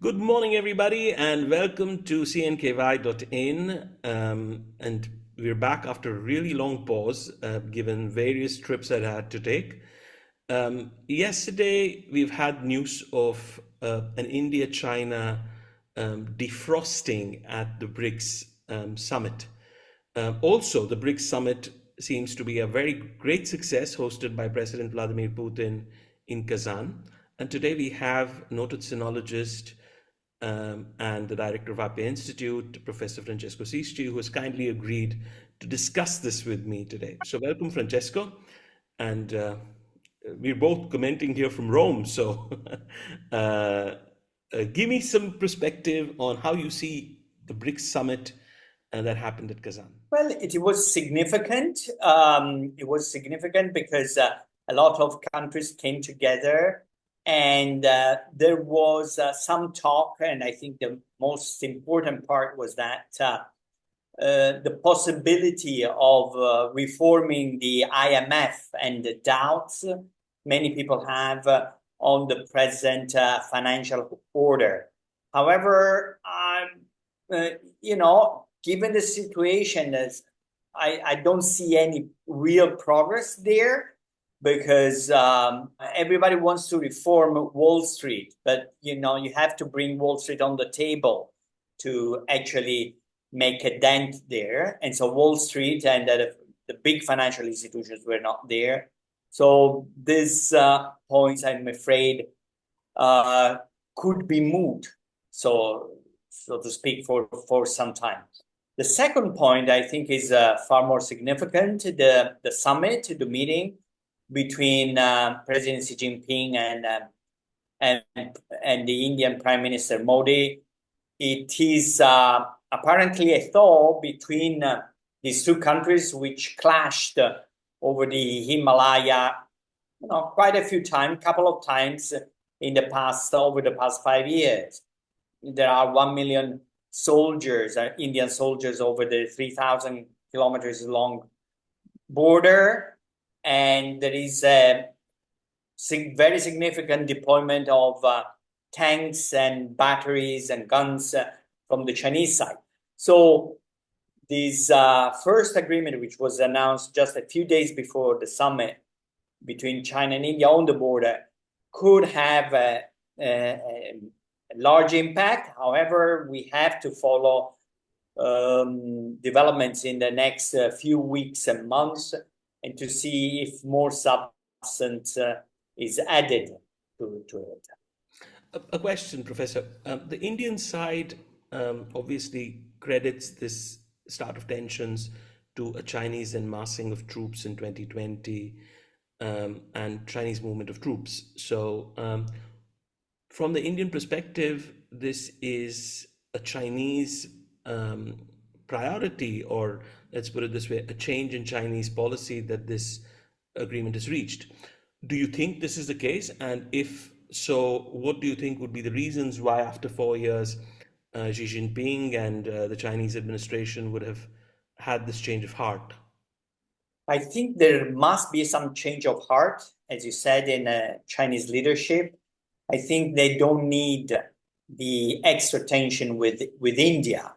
Good morning, everybody, and welcome to cnky.in. And we're back after a really long pause, given various trips that I had to take. Yesterday, we've had news of an India-China defrosting at the BRICS summit. Also, the BRICS summit seems to be a very great success, hosted by President Vladimir Putin in Kazan. And today we have noted sinologist and the director of Appia Institute, Professor Francesco Sisci, who has kindly agreed to discuss this with me today. So welcome, Francesco. And we're both commenting here from Rome. So give me some perspective on how you see the BRICS summit that happened at Kazan. Well, it was significant. It was significant because a lot of countries came together, and there was some talk, and I think the most important part was that the possibility of reforming the IMF and the doubts many people have on the present financial order. However, given the situation, I don't see any real progress there because everybody wants to reform Wall Street, but you have to bring Wall Street on the table to actually make a dent there. And so Wall Street and the big financial institutions were not there. So these points, I'm afraid, could be moved, so to speak, for some time. The second point, I think, is far more significant. The summit, the meeting between President Xi Jinping and the Indian Prime Minister Modi. It is apparently a thaw between these two countries, which clashed over the Himalaya, quite a few times, couple of times over the past 5 years. There are 1 million soldiers, Indian soldiers, over the 3,000 kilometers long border, and there is a very significant deployment of tanks and batteries and guns from the Chinese side. So this first agreement, which was announced just a few days before the summit between China and India on the border, could have a large impact. However, we have to follow developments in the next few weeks and months and to see if more substance is added to it. A question, Professor. The Indian side obviously credits this start of tensions to a Chinese enmassing of troops in 2020 and Chinese movement of troops. So from the Indian perspective, this is a Chinese priority, or let's put it this way, a change in Chinese policy that this agreement is reached. Do you think this is the case? And if so, what do you think would be the reasons why after 4 years Xi Jinping and the Chinese administration would have had this change of heart? I think there must be some change of heart, as you said, in Chinese leadership. I think they don't need the extra tension with India.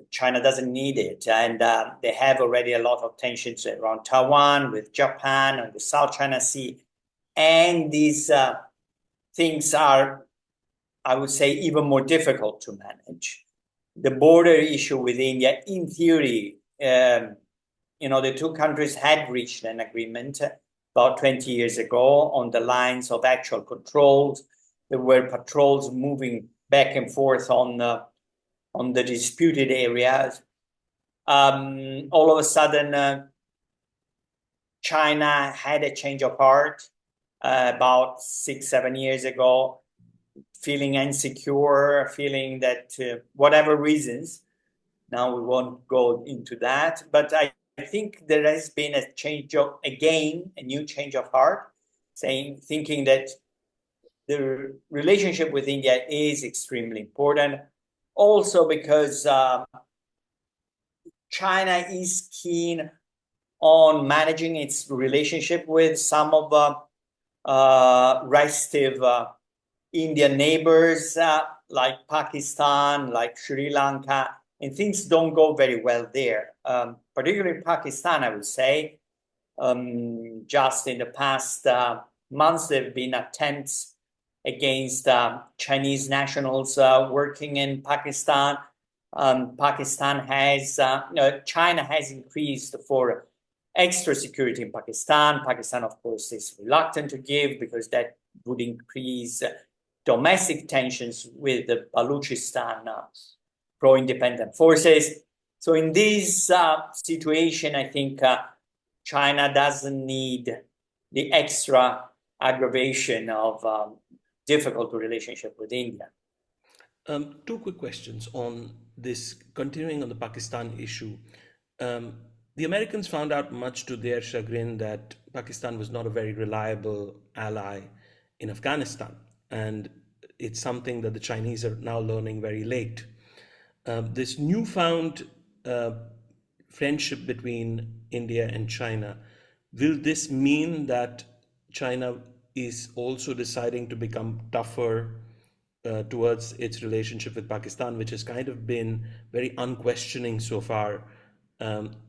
China doesn't need it, and they have already a lot of tensions around Taiwan, with Japan, and the South China Sea. And these things are, I would say, even more difficult to manage. The border issue with India, in theory, the two countries had reached an agreement about 20 years ago on the lines of actual controls. There were patrols moving back and forth on the disputed areas. All of a sudden, China had a change of heart about 6-7 years ago, feeling insecure, feeling that whatever reasons, now we won't go into that, but I think there has been a new change of heart, thinking that the relationship with India is extremely important. Also because China is keen on managing its relationship with some of the restive Indian neighbors like Pakistan, like Sri Lanka, and things don't go very well there. Particularly Pakistan, I would say. Just in the past months, there have been attempts against Chinese nationals working in Pakistan. China has increased for extra security in Pakistan. Pakistan, of course, is reluctant to give because that would increase domestic tensions with the Baluchistan pro-independent forces. So in this situation, I think China doesn't need the extra aggravation of difficult relationship with India. Two quick questions on this, continuing on the Pakistan issue. Um, the Americans found out, much to their chagrin, that Pakistan was not a very reliable ally in Afghanistan. And it's something that the Chinese are now learning very late. This newfound uh, friendship between India and China, will this mean that China is also deciding to become tougher towards its relationship with Pakistan, which has kind of been very unquestioning so far?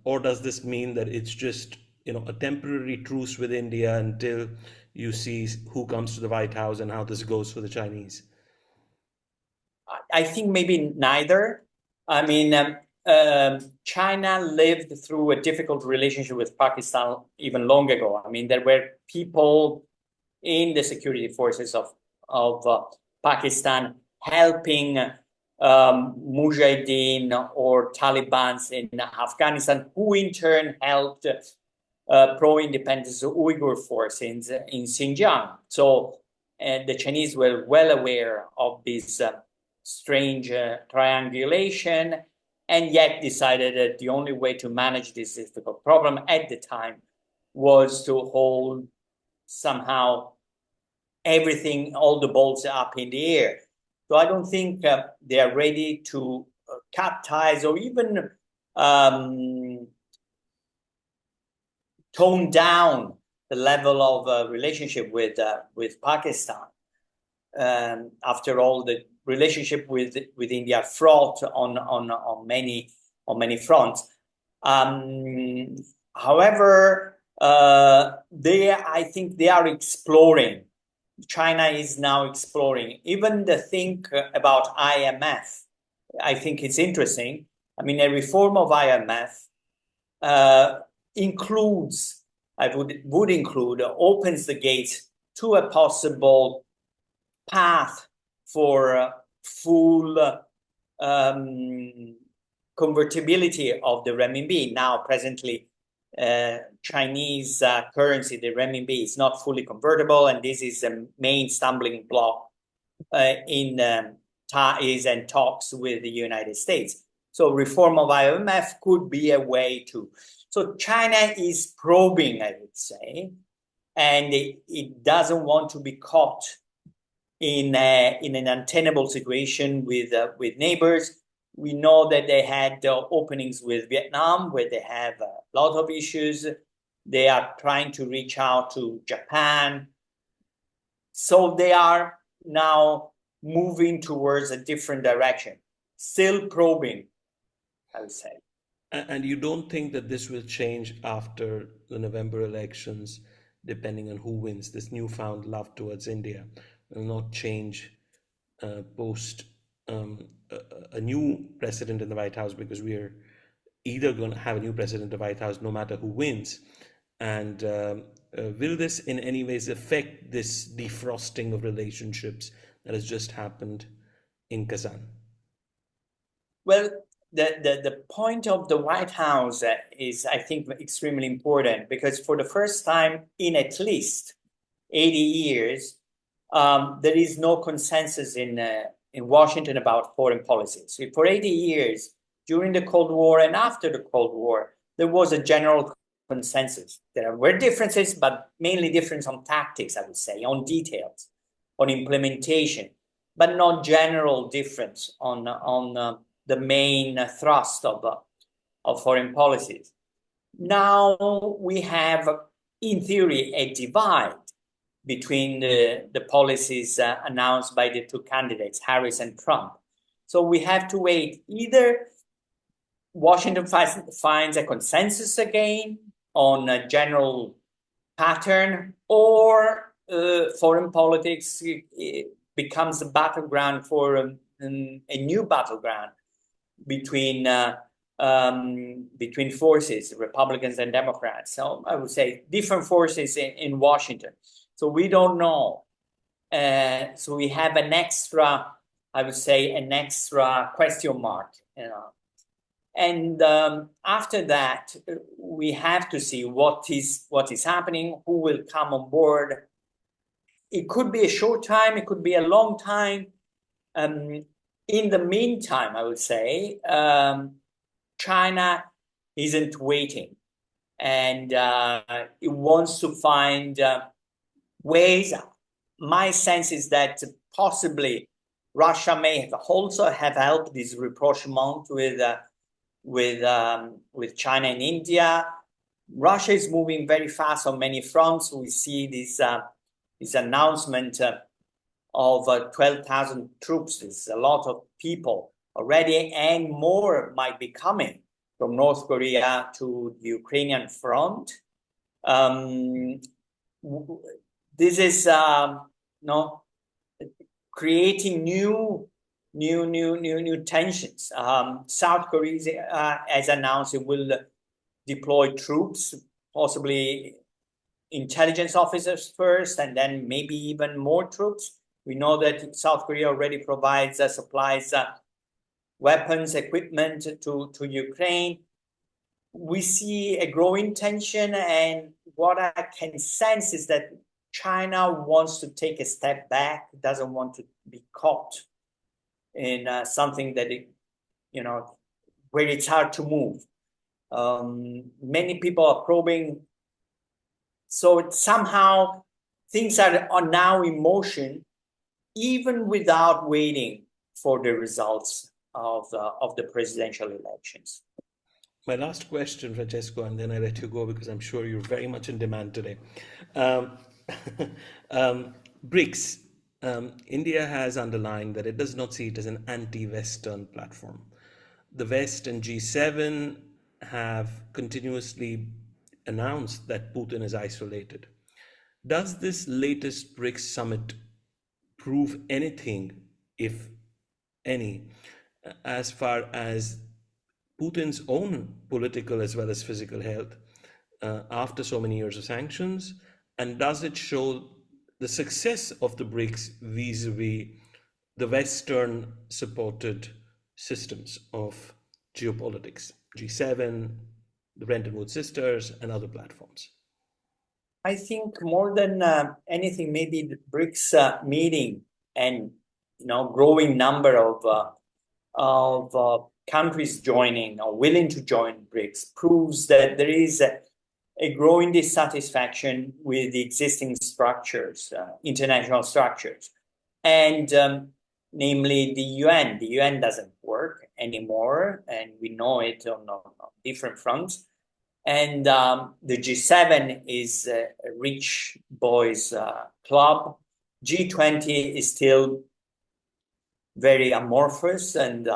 Or does this mean that it's just, a temporary truce with India until you see who comes to the White House and how this goes for the Chinese? I think maybe neither. I mean, China lived through a difficult relationship with Pakistan even long ago. I mean, there were people in the security forces of Pakistan helping Mujahideen or Taliban in Afghanistan, who in turn helped pro-independence Uyghur forces in Xinjiang. So the Chinese were well aware of this strange triangulation, and yet decided that the only way to manage this difficult problem at the time was to hold somehow everything, all the balls up in the air. So I don't think they are ready to cut ties or even tone down the level of relationship with Pakistan. After all, the relationship with India fraught on many fronts. However, I think they are exploring. China is now exploring. Even the think about IMF, I think it's interesting. I mean, a reform of IMF includes, would include, opens the gate to a possible path for full convertibility of the renminbi. Now, presently, Chinese currency, the renminbi, is not fully convertible, and this is a main stumbling block in ties and talks with the United States. So reform of IMF could be a way to. So China is probing, I would say, and it doesn't want to be caught in an untenable situation with neighbors. We know that they had openings with Vietnam, where they have a lot of issues. They are trying to reach out to Japan. So they are now moving towards a different direction, still probing, I would say. And you don't think that this will change after the November elections, depending on who wins? This newfound love towards India will not change post a new president in the White House, because we are either going to have a new president in the White House no matter who wins. And will this in any ways affect this defrosting of relationships that has just happened in Kazan? Well, the point of the White House is, I think, extremely important, because for the first time in at least 80 years, there is no consensus in Washington about foreign policy. So for 80 years, during the Cold War and after the Cold War, there was a general consensus. There were differences, but mainly difference on tactics, I would say, on details, on implementation, but not general difference on the main thrust of foreign policies. Now we have, in theory, a divide between the policies announced by the two candidates, Harris and Trump. So we have to wait. Either Washington finds a consensus again on a general pattern, or foreign politics becomes a battleground for a new battleground between forces, Republicans and Democrats. So I would say different forces in Washington. So we don't know. So we have an extra, I would say, an extra question mark. And after that, we have to see what is happening, who will come on board. It could be a short time, it could be a long time. In the meantime, I would say, China isn't waiting, and it wants to find ways. My sense is that possibly Russia may have also have helped this rapprochement with China and India. Russia is moving very fast on many fronts. We see this announcement of 12,000 troops. It's a lot of people already, and more might be coming from North Korea to the Ukrainian front. This is creating new tensions. South Korea has announced it will deploy troops, possibly intelligence officers first, and then maybe even more troops. We know that South Korea already provides supplies, weapons, equipment to Ukraine. We see a growing tension, and what I can sense is that China wants to take a step back, doesn't want to be caught in something that where it's hard to move. Many people are probing. So somehow things are now in motion, even without waiting for the results of the presidential elections. My last question, Francesco, and then I let you go because I'm sure you're very much in demand today. BRICS. India has underlined that it does not see it as an anti-Western platform. The West and G7 have continuously announced that Putin is isolated. Does this latest BRICS summit prove anything, if any, as far as Putin's own political as well as physical health after so many years of sanctions? And does it show the success of the BRICS vis-a-vis the Western supported systems of geopolitics, G7, the Bretton Woods sisters, and other platforms? I think more than anything, maybe the BRICS meeting and growing number of countries joining or willing to join BRICS proves that there is a growing dissatisfaction with the existing structures, international structures, and namely the UN. The UN doesn't work anymore, and we know it on different fronts. And the G7 is a rich boys club. G20 is still very amorphous and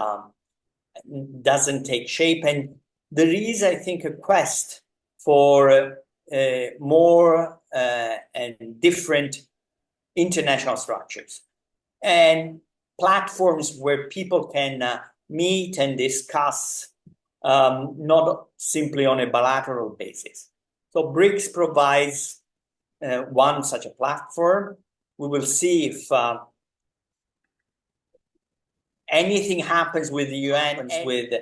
doesn't take shape. And there is, I think, a quest for more and different international structures and platforms where people can meet and discuss, not simply on a bilateral basis. So BRICS provides one such a platform. We will see if anything happens with the UN, with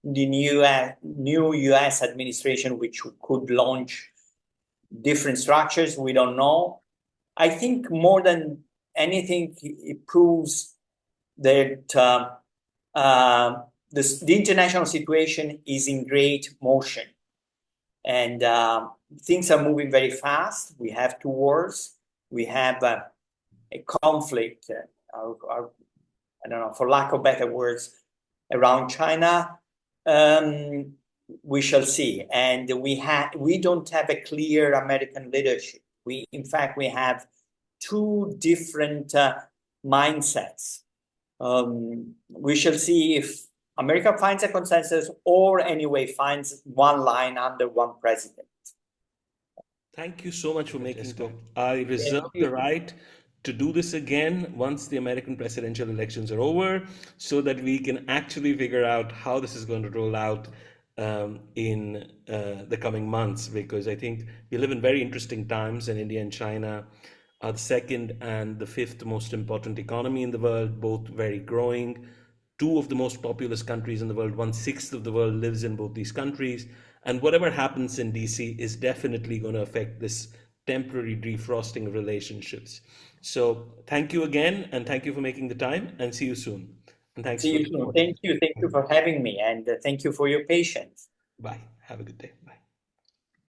the new US administration, which could launch different structures. We don't know. I think more than anything, it proves that the international situation is in great motion, and things are moving very fast. We have two wars. We have a conflict, I don't know, for lack of better words, around China. We shall see. And we don't have a clear American leadership. In fact, we have two different mindsets. We shall see if America finds a consensus or anyway finds one line under one president. Thank you so much for making time. I reserve Thank you. the right to do this again once the American presidential elections are over so that we can actually figure out how this is going to roll out in the coming months, because I think we live in very interesting times, and India and China are the second and the fifth most important economy in the world, both very growing. Two of the most populous countries in the world, one-sixth of the world lives in both these countries. And whatever happens in DC is definitely going to affect this temporary defrosting of relationships. So thank you again, and thank you for making the time, and see you soon. And thanks See for you the soon. audience. Thank you for having me, and thank you for your patience. Bye. Have a good day. Bye.